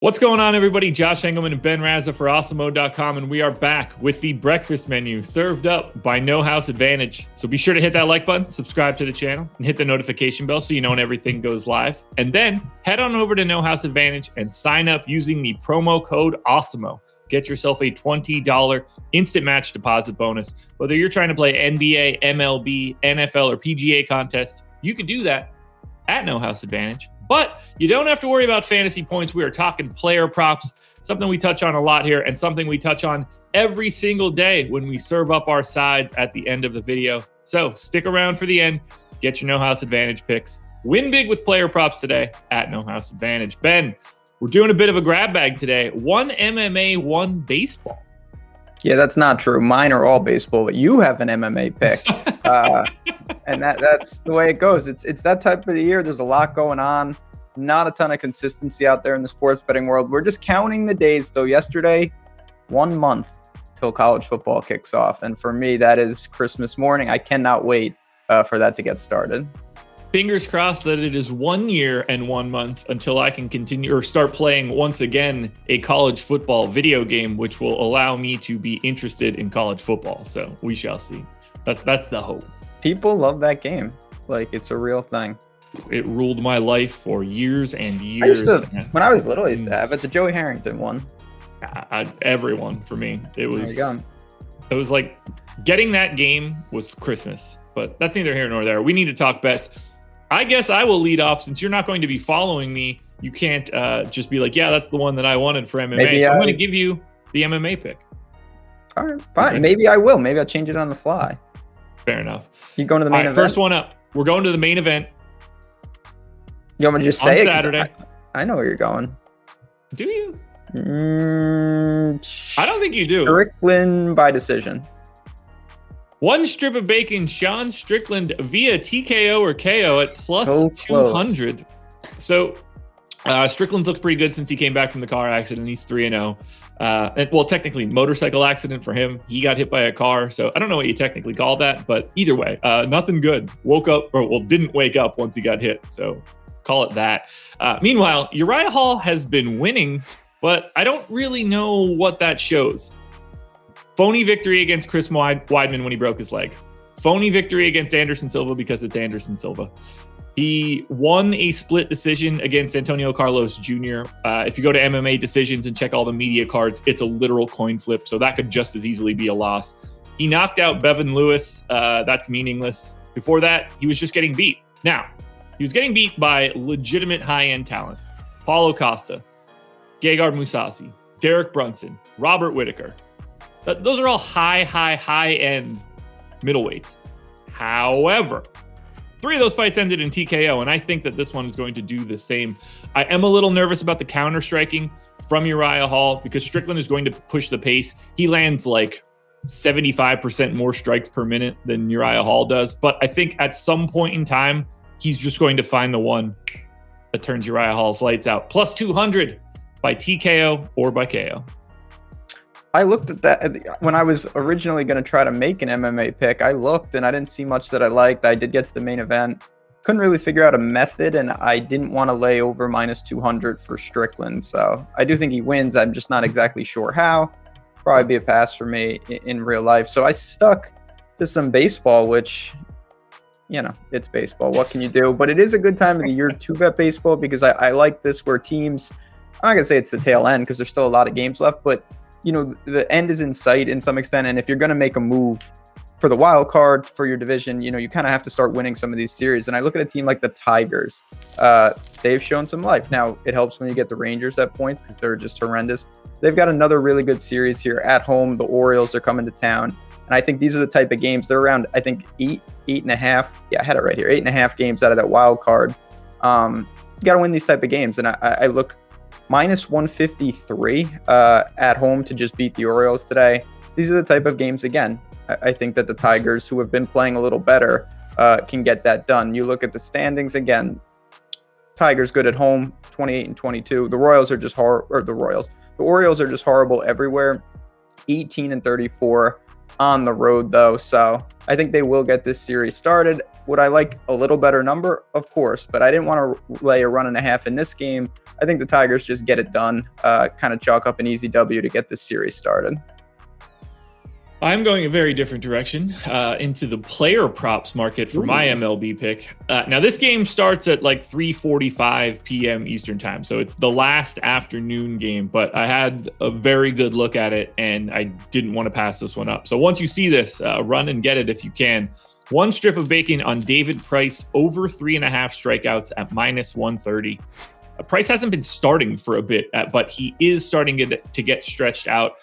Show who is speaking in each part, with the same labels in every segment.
Speaker 1: What's going on, everybody? Josh Engleman and Ben Rasa for Awesemo.com, and we are back with the breakfast menu served up by No House Advantage. So be sure to hit that like button, subscribe to the channel, and hit the notification bell so you know when everything goes live. And then head on over to No House Advantage and sign up using the promo code Awesemo. Get yourself a $20 instant match deposit bonus. Whether you're trying to play NBA, MLB, NFL, or PGA contests, you can do that at No House Advantage. But you don't have to worry about fantasy points. We are talking player props, something we touch on a lot here and something we touch on every single day when we serve up our sides at the end of the video. So stick around for the end. Get your No House Advantage picks. Win big with player props today at No House Advantage. Ben, we're doing a bit of a grab bag today. One MMA, one baseball.
Speaker 2: Yeah, that's not true. Mine are all baseball, but you have an MMA pick. And that's the way it goes. It's that type of the year. There's a lot going on. Not a ton of consistency out there in the sports betting world. We're just counting the days, though. Yesterday, 1 month till college football kicks off. And for me, that is Christmas morning. I cannot wait for that to get started.
Speaker 1: Fingers crossed that it is 1 year and 1 month until I can continue or start playing once again a college football video game, which will allow me to be interested in college football. So we shall see. That's the hope.
Speaker 2: People love that game. Like, it's a real thing.
Speaker 1: It ruled my life for years and years.
Speaker 2: When I was little, I used to have it. The Joey Harrington one.
Speaker 1: Everyone for me. It was like getting that game was Christmas, but that's neither here nor there. We need to talk bets. I guess I will lead off since you're not going to be following me. You can't just be like, yeah, that's the one that I wanted for MMA. So I'm going to give you the MMA pick.
Speaker 2: All right, fine. Okay. Maybe I will. Maybe I'll change it on the fly.
Speaker 1: Fair enough.
Speaker 2: You going to the main event?
Speaker 1: First one up. We're going to the main event.
Speaker 2: You want me to just say
Speaker 1: it? On Saturday.
Speaker 2: I know where you're going.
Speaker 1: Do you? I don't think you do.
Speaker 2: Strickland by decision.
Speaker 1: One strip of bacon, Sean Strickland via TKO or KO at plus 200. So Strickland's looked pretty good since he came back from the car accident. He's 3-0. Well, technically, motorcycle accident for him. He got hit by a car. So I don't know what you technically call that, but either way, nothing good. Woke up, didn't wake up once he got hit. So call it that. Meanwhile, Uriah Hall has been winning, but I don't really know what that shows. Phony victory against Chris Weidman when he broke his leg. Phony victory against Anderson Silva because it's Anderson Silva. He won a split decision against Antonio Carlos Jr. If you go to MMA decisions and check all the media cards, it's a literal coin flip. So that could just as easily be a loss. He knocked out Bevan Lewis. That's meaningless. Before that, he was just getting beat. Now, he was getting beat by legitimate high-end talent. Paulo Costa, Gegard Mousasi, Derek Brunson, Robert Whitaker. Those are all high-end middleweights. However, 3 of those fights ended in TKO, and I think that this one is going to do the same. I am a little nervous about the counter-striking from Uriah Hall because Strickland is going to push the pace. He lands like 75% more strikes per minute than Uriah Hall does, but I think at some point in time, he's just going to find the one that turns Uriah Hall's lights out. Plus 200 by TKO or by KO.
Speaker 2: I looked at that when I was originally going to try to make an MMA pick. I looked and I didn't see much that I liked. I did get to the main event. Couldn't really figure out a method, and I didn't want to lay over minus 200 for Strickland. So I do think he wins. I'm just not exactly sure how. Probably be a pass for me in real life. So I stuck to some baseball, which, you know, it's baseball. What can you do? But it is a good time of the year to bet baseball because I like this where teams, I'm not going to say it's the tail end because there's still a lot of games left, but you know, the end is in sight in some extent. And if you're going to make a move for the wild card for your division, you know, you kind of have to start winning some of these series. And I look at a team like the Tigers. They've shown some life. Now, it helps when you get the Rangers at points because they're just horrendous. They've got another really good series here at home. The Orioles are coming to town. And I think these are the type of games. They're around, I think, 8.5. Yeah, I had it right here. 8.5 games out of that wild card. You got to win these type of games. And I look minus 153 at home to just beat the Orioles today. These are the type of games, again, I think that the Tigers, who have been playing a little better, can get that done. You look at the standings again, Tigers good at home, 28-22. The Orioles are just horrible everywhere, 18-34. on the road, though. So I think they will get this series started. Would I like a little better number? Of course, but I didn't want to lay a 1.5 in this game. I think the Tigers just get it done, kind of chalk up an easy W to get this series started.
Speaker 1: I'm going a very different direction into the player props market for my MLB pick. Now, this game starts at like 3:45 p.m. Eastern time, so it's the last afternoon game, but I had a very good look at it, and I didn't want to pass this one up. So once you see this, run and get it if you can. One strip of bacon on David Price over 3.5 strikeouts at -130. Price hasn't been starting for a bit, but he is starting to get stretched out.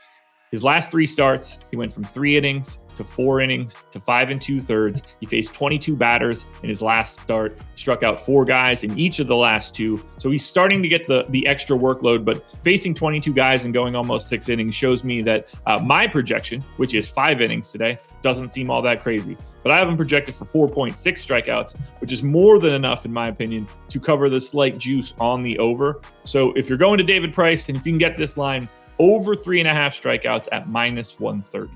Speaker 1: His last 3 starts, he went from 3 innings to 4 innings to 5 2/3. He faced 22 batters in his last start, struck out 4 guys in each of the last 2. So he's starting to get the extra workload, but facing 22 guys and going almost 6 innings shows me that my projection, which is 5 innings today, doesn't seem all that crazy. But I have him projected for 4.6 strikeouts, which is more than enough, in my opinion, to cover the slight juice on the over. So if you're going to David Price, and if you can get this line, over 3.5 strikeouts at -130.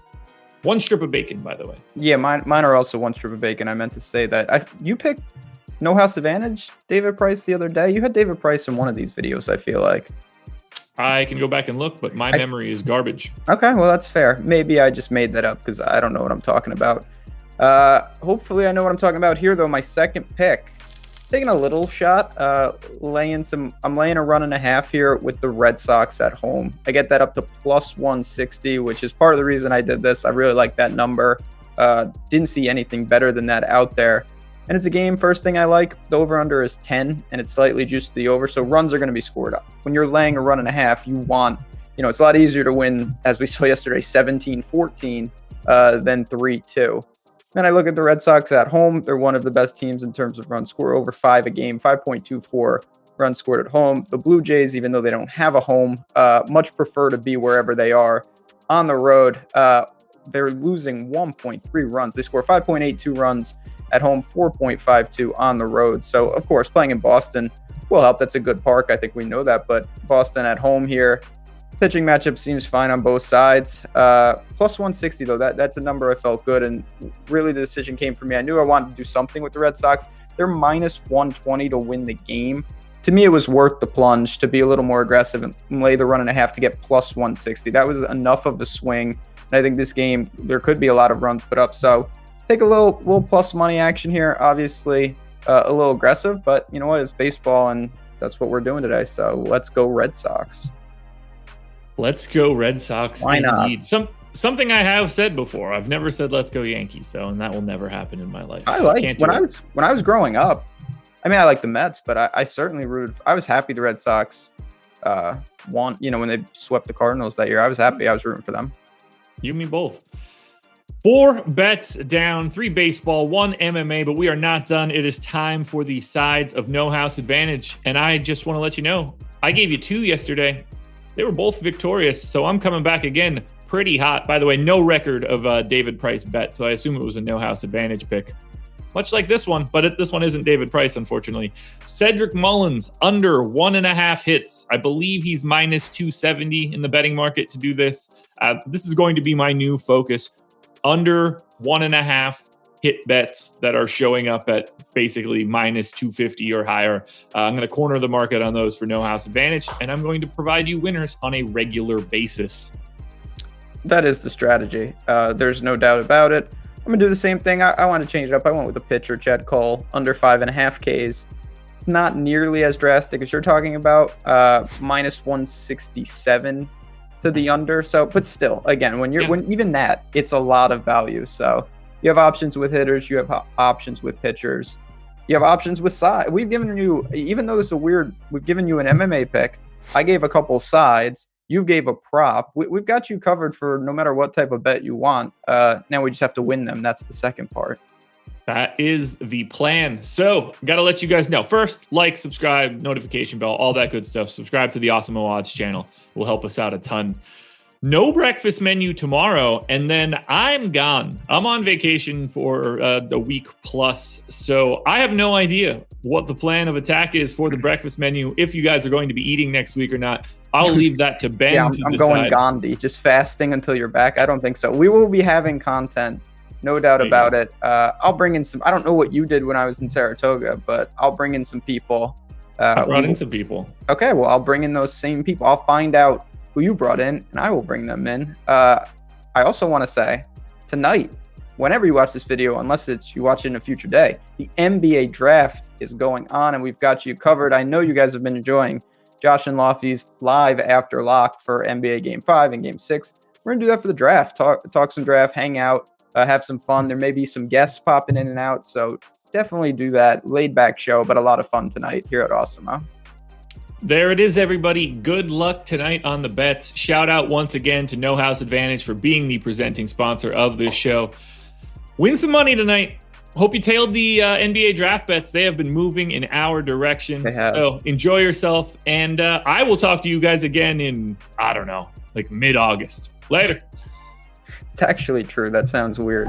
Speaker 1: One strip of bacon, by the way.
Speaker 2: Yeah, mine are also one strip of bacon. I meant to say that. You picked No House Advantage, David Price, the other day. You had David Price in one of these videos, I feel like.
Speaker 1: I can go back and look, but my memory is garbage.
Speaker 2: Okay, well, that's fair. Maybe I just made that up because I don't know what I'm talking about. Hopefully I know what I'm talking about here, though. My second pick. Taking a little shot, I'm laying a 1.5 here with the Red Sox at home. I get that up to +160, which is part of the reason I did this. I really like that number. Didn't see anything better than that out there. And it's a game, first thing I like, the over-under is 10, and it's slightly juiced to the over, so runs are going to be scored up. When you're laying a 1.5, you want, it's a lot easier to win, as we saw yesterday, 17-14 than 3-2. Then I look at the Red Sox at home. They're one of the best teams in terms of runs scored, over 5 a game, 5.24 runs scored at home. The Blue Jays, even though they don't have a home, much prefer to be wherever they are. On the road, they're losing 1.3 runs. They score 5.82 runs at home, 4.52 on the road. So, of course, playing in Boston will help. That's a good park. I think we know that. But Boston at home here, pitching matchup seems fine on both sides. +160, though, that's a number I felt good. And really the decision came for me. I knew I wanted to do something with the Red Sox. They're -120 to win the game. To me, it was worth the plunge to be a little more aggressive and lay the 1.5 to get +160. That was enough of a swing. And I think this game, there could be a lot of runs put up. So take a little plus money action here. Obviously, a little aggressive, but you know what? It's baseball, and that's what we're doing today. So let's go Red Sox.
Speaker 1: Let's go Red Sox.
Speaker 2: Why not?
Speaker 1: Something I have said before. I've never said let's go Yankees, though, and that will never happen in my life.
Speaker 2: I when I was growing up. I mean, I like the Mets, but I certainly rooted. I was happy the Red Sox won. When they swept the Cardinals that year, I was happy. I was rooting for them.
Speaker 1: You and me both. 4 bets down, 3 baseball, 1 MMA, but we are not done. It is time for the sides of No House Advantage, and I just want to let you know I gave you 2 yesterday. They were both victorious, so I'm coming back again pretty hot. By the way, no record of David Price bet, so I assume it was a No House Advantage pick. Much like this one, but this one isn't David Price, unfortunately. Cedric Mullins, under 1.5 hits. I believe he's -270 in the betting market to do this. This is going to be my new focus. Under 1.5 hit bets that are showing up at basically -250 or higher. I'm going to corner the market on those for No House Advantage, and I'm going to provide you winners on a regular basis.
Speaker 2: That is the strategy. There's no doubt about it. I'm going to do the same thing. I want to change it up. I went with a pitcher, Chad Cole, under 5.5 Ks. It's not nearly as drastic as you're talking about. -167 to the under. So, but still, again, when even that, it's a lot of value. So you have options with hitters, you have options with pitchers, you have options with side. We've given you, even though this is we've given you an MMA pick. I gave a couple sides. You gave a prop. We've got you covered for no matter what type of bet you want. Now we just have to win them. That's the second part.
Speaker 1: That is the plan. So, got to let you guys know. First, like, subscribe, notification bell, all that good stuff. Subscribe to the Awesemo Odds channel. Will help us out a ton. No breakfast menu tomorrow, and then I'm gone. I'm on vacation for a week plus, so I have no idea what the plan of attack is for the breakfast menu, if you guys are going to be eating next week or not. I'll leave that to Ben to decide.
Speaker 2: I'm going Gandhi, just fasting until you're back. I don't think so. We will be having content, no doubt about it. I'll bring in some, I don't know what you did when I was in Saratoga, but I'll bring in some people.
Speaker 1: I brought in some people.
Speaker 2: Okay, well, I'll bring in those same people. I'll find out who you brought in, and I will bring them in. I also want to say, tonight, whenever you watch this video, unless you watch it in a future day, the NBA draft is going on, and we've got you covered. I know you guys have been enjoying Josh and Lofty's live after lock for NBA Game 5 and Game 6. We're going to do that for the draft, talk some draft, hang out, have some fun. There may be some guests popping in and out, so definitely do that. Laid back show, but a lot of fun tonight here at Awesemo.
Speaker 1: There it is, everybody. Good luck tonight on the bets. Shout out once again to No House Advantage for being the presenting sponsor of this show. Win some money tonight. Hope you tailed the NBA draft bets. They have been moving in our direction. So enjoy yourself. And I will talk to you guys again in, I don't know, like mid-August. Later.
Speaker 2: It's actually true. That sounds weird.